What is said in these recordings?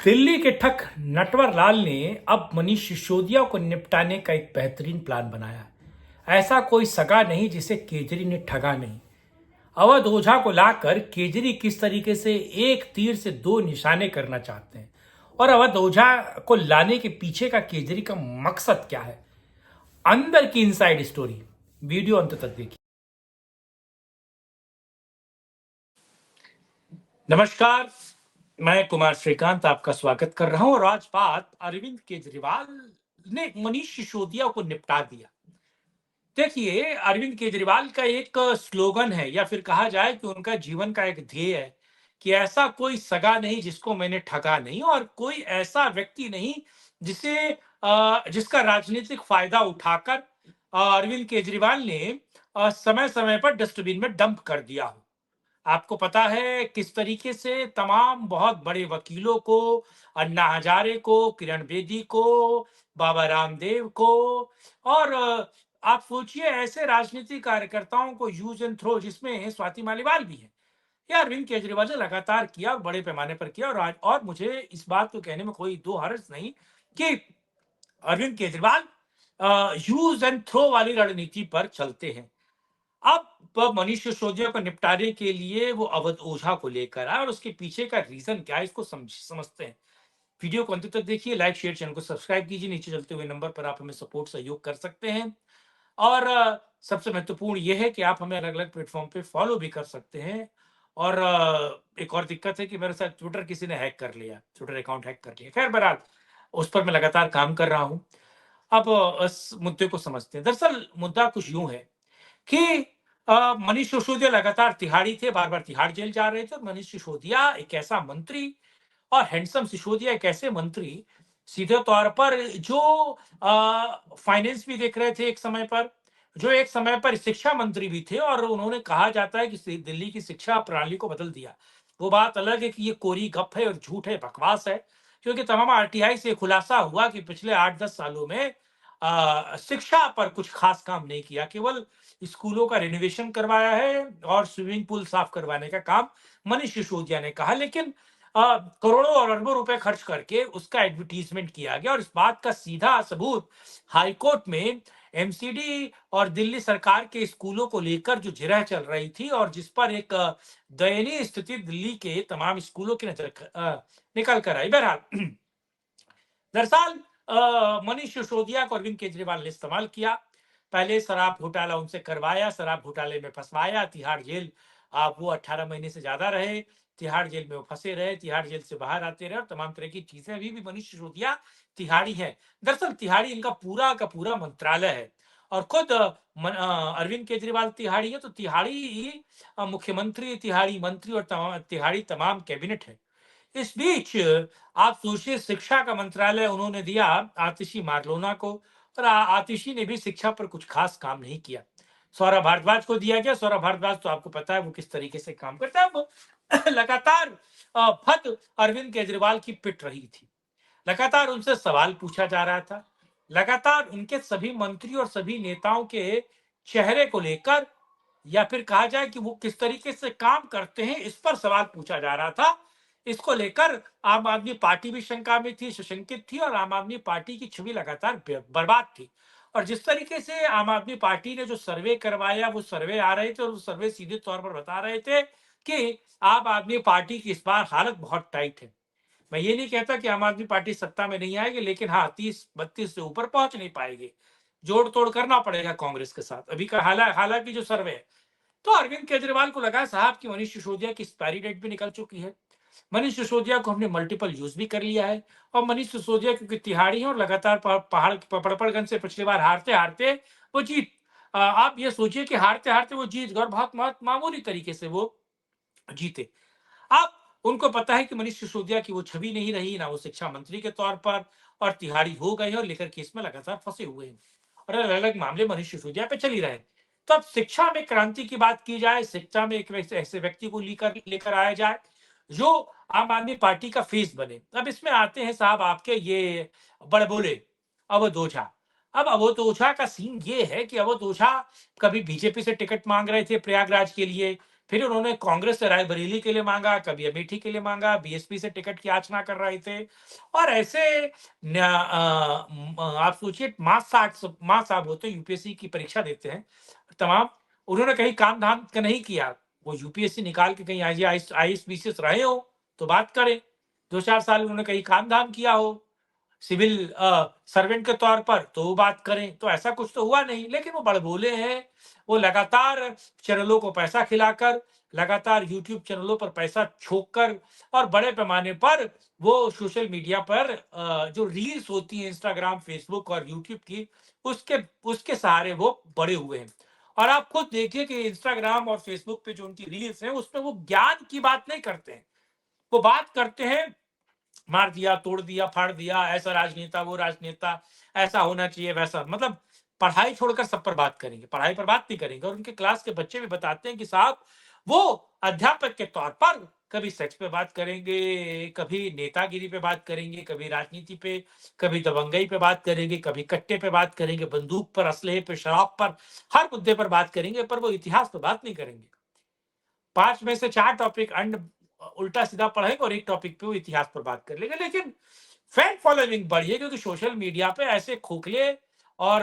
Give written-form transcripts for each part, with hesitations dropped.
दिल्ली के ठग नटवर लाल ने अब मनीष सिसोदिया को निपटाने का एक बेहतरीन प्लान बनाया। ऐसा कोई सगा नहीं जिसे केजरी ने ठगा नहीं। अवध ओझा को लाकर केजरी किस तरीके से एक तीर से दो निशाने करना चाहते हैं और अवध ओझा को लाने के पीछे का केजरी का मकसद क्या है, अंदर की इनसाइड स्टोरी वीडियो अंत तक देखिए। नमस्कार, मैं कुमार श्रीकांत आपका स्वागत कर रहा हूं और आज बात अरविंद केजरीवाल ने मनीष सिसोदिया को निपटा दिया। देखिए, अरविंद केजरीवाल का एक स्लोगन है या फिर कहा जाए कि उनका जीवन का एक ध्येय है कि ऐसा कोई सगा नहीं जिसको मैंने ठगा नहीं और कोई ऐसा व्यक्ति नहीं जिसका राजनीतिक फायदा उठाकर अरविंद केजरीवाल ने समय समय पर डस्टबिन में डंप कर दिया हो। आपको पता है किस तरीके से तमाम बहुत बड़े वकीलों को, अन्ना हजारे को, किरण बेदी को, बाबा रामदेव को और आप सोचिए ऐसे राजनीतिक कार्यकर्ताओं को यूज एंड थ्रो, जिसमें स्वाति मालीवाल भी है। ये अरविंद केजरीवाल ने लगातार किया, बड़े पैमाने पर किया और मुझे इस बात को कहने में कोई दो हर्ज नहीं कि Arvind Kejriwal use and throw वाली रणनीति पर चलते हैं। अब मनीष सिसोदिया को निपटाने के लिए वो अवध ओझा को लेकर आए और उसके पीछे का रीजन क्या है, इसको समझते हैं। वीडियो को अंत तक देखिए, लाइक शेयर, चैनल को सब्सक्राइब कीजिए। नीचे चलते हुए नंबर पर आप हमें सपोर्ट सहयोग कर सकते हैं और सबसे महत्वपूर्ण ये है कि आप हमें अलग अलग प्लेटफॉर्म पे फॉलो भी कर सकते हैं। और एक और दिक्कत है कि मेरे साथ ट्विटर किसी ने हैक कर लिया, ट्विटर अकाउंट हैक कर लिया। खैर बहरहाल उस पर मैं लगातार काम कर रहा हूं। अब इस मुद्दे को समझते हैं। दरअसल मुद्दा कुछ यूं है कि मनीष सिसोदिया लगातार तिहाड़ी थे, बार बार तिहाड़ जेल जा रहे थे। मनीष सिसोदिया एक ऐसा मंत्री और हैंडसम सिसोदिया एक ऐसे मंत्री सीधे तौर पर जो फाइनेंस भी देख रहे थे एक समय पर, जो एक समय पर शिक्षा मंत्री भी थे और उन्होंने कहा जाता है कि दिल्ली की शिक्षा प्रणाली को बदल दिया। वो बात अलग है कि ये कोरी गप है और झूठ है, बकवास है, क्योंकि तमाम आरटीआई से खुलासा हुआ कि पिछले 8-10 सालों में शिक्षा पर कुछ खास काम नहीं किया, केवल स्कूलों का रिनोवेशन करवाया है और स्विमिंग पूल साफ करवाने का काम मनीष सिसोदिया ने कहा। लेकिन करोड़ों और अरबों रुपए खर्च करके उसका एडवर्टीजमेंट किया गया और इस बात का सीधा सबूत हाईकोर्ट में एमसीडी और दिल्ली सरकार के स्कूलों को लेकर जो जिरह चल रही थी और जिस पर एक दयनीय स्थिति दिल्ली के तमाम स्कूलों की निकल कर आई। बहरहाल दरअसल मनीष सिसोदिया को अरविंद केजरीवाल ने इस्तेमाल किया। पहले शराब घोटाला उनसे करवाया, शराब घोटाले में फंसवाया, तिहाड़ जेल वो 18 महीने से ज्यादा रहे, तिहाड़ जेल में वो फंसे रहे, तिहाड़ जेल से बाहर आते रहे और तमाम तरह की चीजें। अभी भी मनीष सिसोदिया तिहाड़ी है। दरअसल तिहाड़ी इनका पूरा का पूरा मंत्रालय है और खुद अरविंद केजरीवाल तिहाड़ी है, तो तिहाड़ी मुख्यमंत्री, तिहाड़ी मंत्री और तिहाड़ी तमाम कैबिनेट है। इस बीच आप सोचिए, शिक्षा का मंत्रालय उन्होंने दिया आतिशी मारलोना को और आतिशी ने भी शिक्षा पर कुछ खास काम नहीं किया। सौरभ भारद्वाज को दिया गया। सौरभ भारद्वाज तो आपको पता है वो किस तरीके से काम करता है। वो लगातार फट अरविंद केजरीवाल की पिट रही थी, लगातार उनसे सवाल पूछा जा रहा था, लगातार उनके सभी मंत्री और सभी नेताओं के चेहरे को लेकर या फिर कहा जाए कि वो किस तरीके से काम करते हैं, इस पर सवाल पूछा जा रहा था। इसको लेकर आम आदमी पार्टी भी शंका में थी, सुशंकित थी और आम आदमी पार्टी की छवि लगातार बर्बाद थी। और जिस तरीके से आम आदमी पार्टी ने जो सर्वे करवाया, वो सर्वे आ रहे थे और वो सर्वे सीधे तौर पर बता रहे थे कि आम आदमी पार्टी की इस बार हालत बहुत टाइट है। मैं ये नहीं कहता कि आम आदमी पार्टी सत्ता में नहीं आएगी, लेकिन हाँ 30-32 से ऊपर पहुंच नहीं पाएगी। जोड़ तोड़ करना पड़ेगा कांग्रेस के साथ। अभी का हालांकि जो सर्वे है, तो अरविंद केजरीवाल को लगा साहब कि मनीष सिसोदिया की एक्सपायरी डेट भी निकल चुकी है, मनीष सिसोदिया को हमने मल्टीपल यूज भी कर लिया है और मनीष सिसोदिया क्योंकि तिहाड़ी है और लगातार पहाड़ पड़पड़गंज से पिछली बार हारते हारते वो जीत, आप ये सोचिए कि हारते हारते वो जीत गए और बहुत बहुत मामूली तरीके से वो जीते। अब उनको पता है कि मनीष सिसोदिया की वो छवि नहीं रही, ना वो शिक्षा मंत्री के तौर पर, और तिहाड़ी हो गए हैं और लेकर केस में लगातार फंसे हुए हैं और अलग अलग मामले मनीष सिसोदिया पे चल ही रहे हैं। तो अब शिक्षा में क्रांति की बात की जाए, शिक्षा में एक ऐसे व्यक्ति को लेकर लेकर आया जाए जो आम आदमी पार्टी का फेस बने। अब इसमें आते हैं साहब आपके ये बड़बोले अवध ओझा। अब अवध ओझा का सीन ये है कि अवध ओझा कभी बीजेपी से टिकट मांग रहे थे प्रयागराज के लिए, फिर उन्होंने कांग्रेस से रायबरेली के लिए मांगा, कभी अमेठी के लिए मांगा, बीएसपी से टिकट की याचना कर रहे थे। और ऐसे आप सोचिए, माँ साहब होते हैं, यूपीएससी की परीक्षा देते हैं तमाम, उन्होंने कहीं काम धाम का नहीं किया। वो यूपीएससी निकाल के कहीं आईएएस बीसीएस रहे हो तो बात करें, 2-4 साल उन्होंने कहीं काम धाम किया हो सिविल सर्वेंट के तौर पर तो वो बात करें। तो ऐसा कुछ तो हुआ नहीं, लेकिन वो बड़बोले हैं। वो लगातार चैनलों को पैसा खिलाकर, लगातार यूट्यूब चैनलों पर पैसा छोक कर और बड़े पैमाने पर वो सोशल मीडिया पर जो रील्स होती हैं इंस्टाग्राम, फेसबुक और यूट्यूब की, उसके उसके सहारे वो बड़े हुए हैं। और आप खुद देखिए कि इंस्टाग्राम और फेसबुक पे जो उनकी रील्स हैं, उसमें वो ज्ञान की बात नहीं करते हैं। वो बात करते हैं मार दिया, तोड़ दिया, फाड़ दिया, ऐसा राजनेता, वो राजनेता, ऐसा होना चाहिए, वैसा। मतलब पढ़ाई छोड़कर सब पर बात करेंगे, पढ़ाई पर बात नहीं करेंगे। और उनके क्लास के बच्चे भी बताते हैं कि साहब, वो अध्यापक के तौर पर कभी सेक्स पे बात करेंगे, कभी नेतागिरी पे बात करेंगे, कभी राजनीति पे, कभी दबंगई पे बात करेंगे, कभी कट्टे पे बात करेंगे, बंदूक पर, असलहे पे, शराब पर, हर मुद्दे पर बात करेंगे, पर वो इतिहास पे बात नहीं करेंगे। 5 में से 4 टॉपिक उल्टा-सीधा पढ़ेंगे और एक टॉपिक पे वो इतिहास पर बात कर लेंगे। लेकिन फैन फॉलोइंग बढ़ी है क्योंकि सोशल मीडिया पे ऐसे खोखले और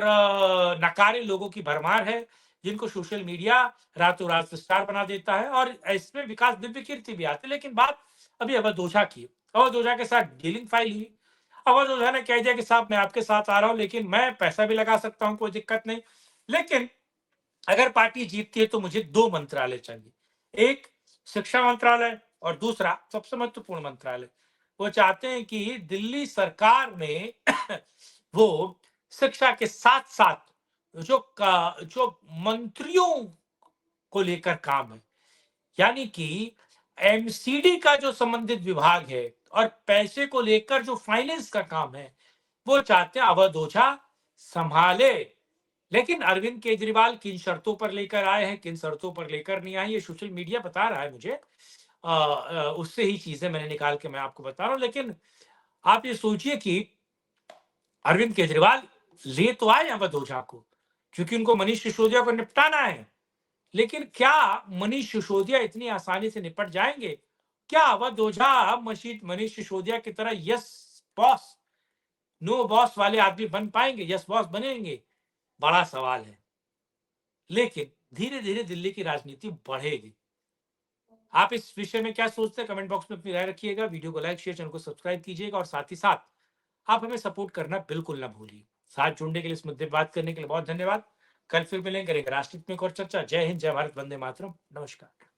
नकारे लोगों की भरमार है, जिनको सोशल मीडिया रातों-रात स्टार बना देता है। और इसमें विकास दिव्य कीर्ति भी आती है। लेकिन बात अभी अवध ओझा की है। अवध ओझा के साथ डीलिंग फाइल हुई। अवध ओझा ने कह दिया कि साहब, मैं आपके साथ आ रहा हूँ, लेकिन मैं पैसा भी लगा सकता हूँ, कोई दिक्कत नहीं। लेकिन अगर पार्टी जीतती है तो मुझे 2 मंत्रालय चाहिए। एक शिक्षा मंत्रालय और दूसरा सबसे महत्वपूर्ण मंत्रालय। वो चाहते हैं कि दिल्ली सरकार में वो शिक्षा के साथ-साथ जो मंत्रियों को लेकर काम है, यानी कि एमसीडी का जो संबंधित विभाग है और पैसे को लेकर जो फाइनेंस का काम है, वो चाहते हैं अवध ओझा संभाले। लेकिन अरविंद केजरीवाल किन शर्तों पर लेकर आए हैं, किन शर्तों पर लेकर नहीं आए, ये सोशल मीडिया बता रहा है मुझे। उससे ही चीजें मैंने निकाल के मैं आपको बता रहा हूँ। लेकिन आप ये सोचिए कि अरविंद केजरीवाल ले तो आए अवध ओझा को, क्योंकि उनको मनीष सिसोदिया को निपटाना है। लेकिन क्या मनीष सिसोदिया इतनी आसानी से निपट जाएंगे? क्या अवध ओझा मनीष सिसोदिया की तरह यस बॉस, नो बॉस वाले आदमी बन पाएंगे, यस बॉस बनेंगे? बड़ा सवाल है। लेकिन धीरे-धीरे दिल्ली की राजनीति बढ़ेगी। आप इस विषय में क्या सोचते हैं? कमेंट बॉक्स में अपनी राय रखिएगा। वीडियो को लाइक, शेयर, चैनल को सब्सक्राइब कीजिएगा और साथ ही साथ आप हमें सपोर्ट करना बिल्कुल ना भूलिए। साथ जुड़ने के लिए, इस मुद्दे पे बात करने के लिए बहुत धन्यवाद। कल फिर मिलेंगे, करेंगे राष्ट्रहित में एक और चर्चा। जय हिंद, जय भारत, वंदे मातरम। नमस्कार।